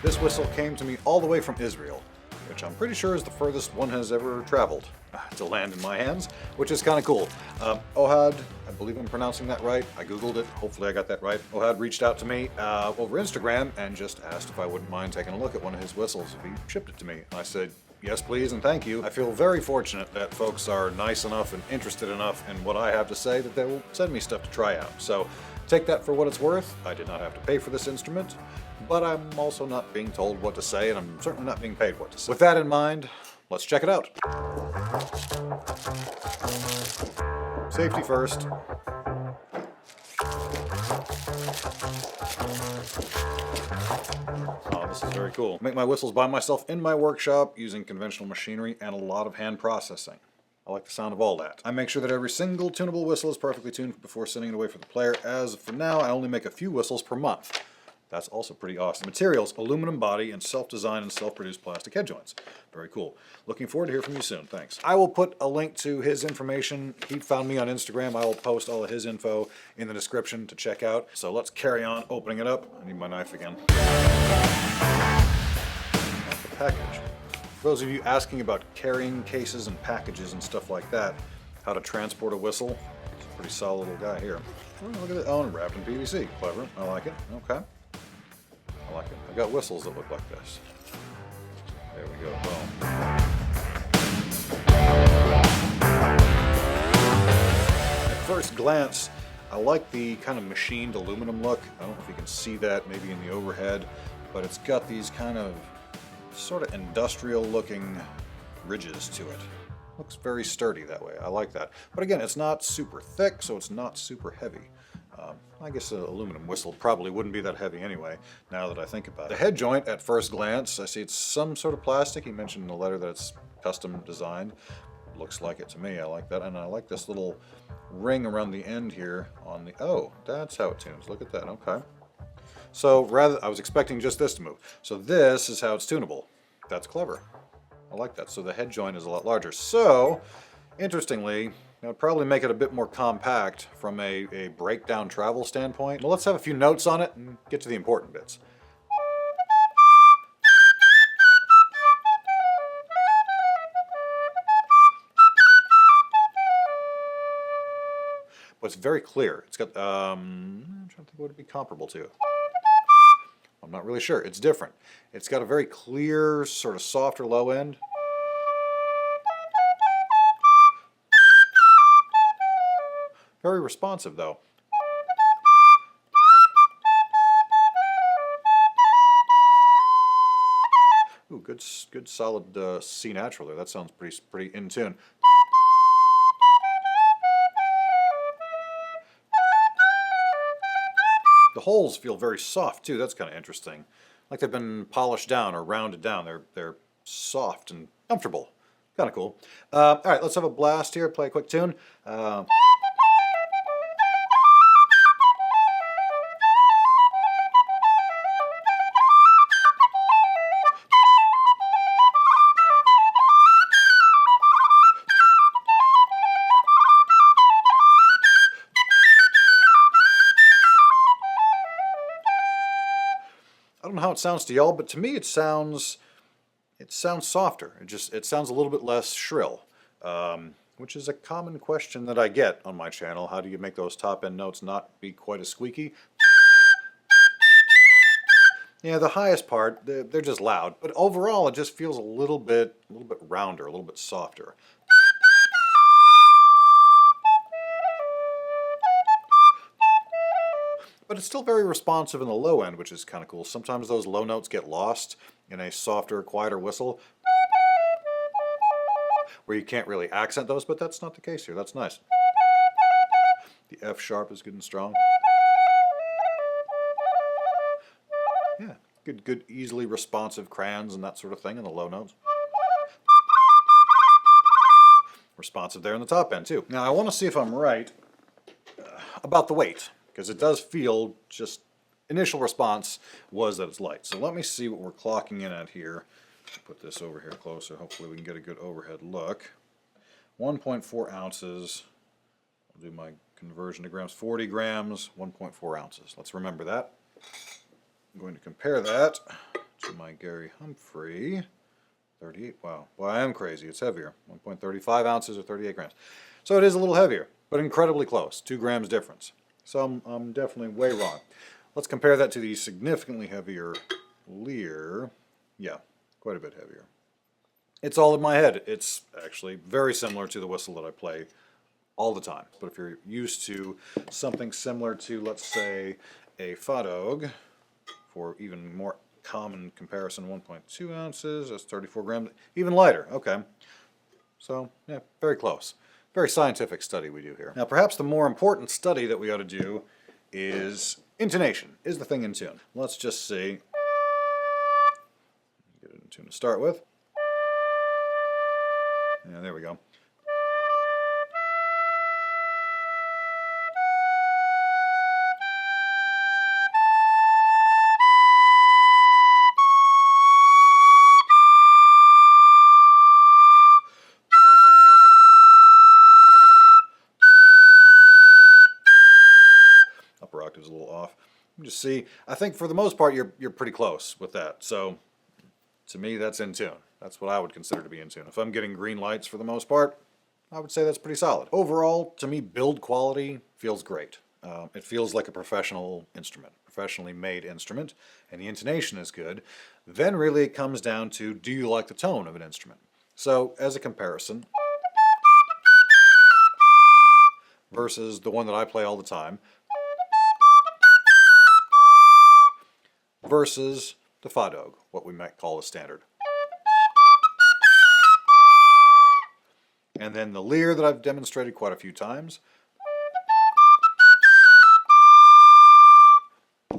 This whistle came to me all the way from Israel, which I'm pretty sure is the furthest one has ever traveled to land in my hands, which is kind of cool. Ohad, I believe I'm pronouncing that right. I googled it. Hopefully I got that right. Ohad reached out to me over Instagram and just asked if I wouldn't mind taking a look at one of his whistles if he shipped it to me. And I said, yes, please, and thank you. I feel very fortunate that folks are nice enough and interested enough in what I have to say that they will send me stuff to try out. So take that for what it's worth. I did not have to pay for this instrument, but I'm also not being told what to say, and I'm certainly not being paid what to say. With that in mind, let's check it out. Safety first. Oh, this is very cool. I make my whistles by myself in my workshop using conventional machinery and a lot of hand processing. I like the sound of all that. I make sure that every single tunable whistle is perfectly tuned before sending it away for the player. As for now, I only make a few whistles per month. That's also pretty awesome. Materials, aluminum body, and self-designed and self-produced plastic head joints. Very cool. Looking forward to hear from you soon. Thanks. I will put a link to his information. He found me on Instagram. I will post all of his info in the description to check out. So let's carry on opening it up. I need my knife again. The package. For those of you asking about carrying cases and packages and stuff like that, how to transport a whistle, it's a pretty solid little guy here. Oh, look at it. Oh, and wrapped in PVC. Clever. I like it. Okay. I like it. I've got whistles that look like this. There we go. Boom. At first glance, I like the kind of machined aluminum look. I don't know if you can see that maybe in the overhead, but it's got these kind of sort of industrial looking ridges to it. Looks very sturdy that way. I like that. But again, it's not super thick, so it's not super heavy. I guess an aluminum whistle probably wouldn't be that heavy anyway, now that I think about it. The head joint, at first glance, I see it's some sort of plastic. He mentioned in the letter that it's custom designed. Looks like it to me. I like that. And I like this little ring around the end here on the... Oh, that's how it tunes. Look at that. Okay. So I was expecting just this to move. So this is how it's tunable. That's clever. I like that. So the head joint is a lot larger. So, interestingly, that would probably make it a bit more compact from a breakdown travel standpoint. Well, let's have a few notes on it and get to the important bits. But it's very clear. It's got, I'm trying to think what it'd be comparable to. I'm not really sure. It's different. It's got a very clear, sort of softer low end. Very responsive, though. Ooh, good solid C natural there. That sounds pretty in tune. The holes feel very soft too. That's kind of interesting. Like they've been polished down or rounded down. They're soft and comfortable. Kind of cool. All right, let's have a blast here. Play a quick tune. I don't know how it sounds to y'all, but to me it sounds softer. It sounds a little bit less shrill, which is a common question that I get on my channel. How do you make those top end notes not be quite as squeaky? Yeah, the highest part, they're just loud, but overall it just feels a little bit rounder, a little bit softer. But it's still very responsive in the low end, which is kind of cool. Sometimes those low notes get lost in a softer, quieter whistle where you can't really accent those, but that's not the case here. That's nice. The F sharp is good and strong. Yeah, good, easily responsive crayons and that sort of thing in the low notes. Responsive there in the top end, too. Now, I want to see if I'm right about the weight, because it does feel, just initial response was that it's light. So let me see what we're clocking in at here. Put this over here closer. Hopefully we can get a good overhead look. 1.4 ounces. I'll do my conversion to grams. 40 grams, 1.4 ounces. Let's remember that. I'm going to compare that to my Gary Humphrey. 38, wow. Well, I am crazy. It's heavier. 1.35 ounces or 38 grams. So it is a little heavier, but incredibly close. 2 grams difference. So I'm definitely way wrong. Let's compare that to the significantly heavier Lear. Yeah, quite a bit heavier. It's all in my head. It's actually very similar to the whistle that I play all the time. But if you're used to something similar to, let's say, a Taub, for even more common comparison, 1.2 ounces, that's 34 grams, even lighter, okay. So, yeah, very close. Very scientific study we do here. Now, perhaps the more important study that we ought to do is intonation. Is the thing in tune? Let's just see. Get it in tune to start with. Yeah, there we go. Upper octave's a little off. You just see, I think for the most part you're pretty close with that. So to me that's in tune. That's what I would consider to be in tune. If I'm getting green lights for the most part, I would say that's pretty solid. Overall, to me, build quality feels great. It feels like a professional instrument, professionally made instrument, and the intonation is good. Then really it comes down to, do you like the tone of an instrument? So as a comparison, versus the one that I play all the time, versus the Taub, what we might call a standard. And then the Lear that I've demonstrated quite a few times.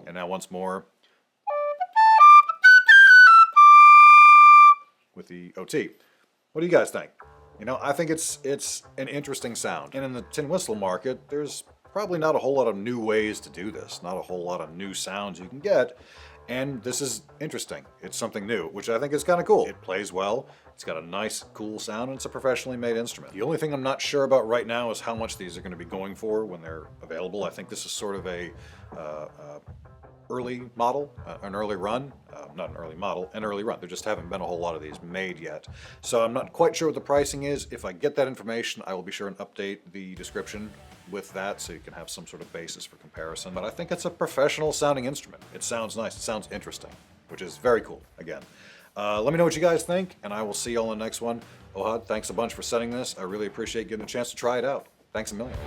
And now once more with the OT. What do you guys think? You know, I think it's an interesting sound. And in the tin whistle market, there's probably not a whole lot of new ways to do this, not a whole lot of new sounds you can get. And this is interesting. It's something new, which I think is kind of cool. It plays well, it's got a nice, cool sound, and it's a professionally made instrument. The only thing I'm not sure about right now is how much these are going to be going for when they're available. I think this is sort of a early model, an early run, not an early model, an early run. There just haven't been a whole lot of these made yet. So I'm not quite sure what the pricing is. If I get that information, I will be sure and update the description with that so you can have some sort of basis for comparison. But I think it's a professional sounding instrument. It sounds nice, it sounds interesting, which is very cool, again. Let me know what you guys think, and I will see you all in the next one. Ohad, thanks a bunch for setting this. I really appreciate getting a chance to try it out. Thanks a million.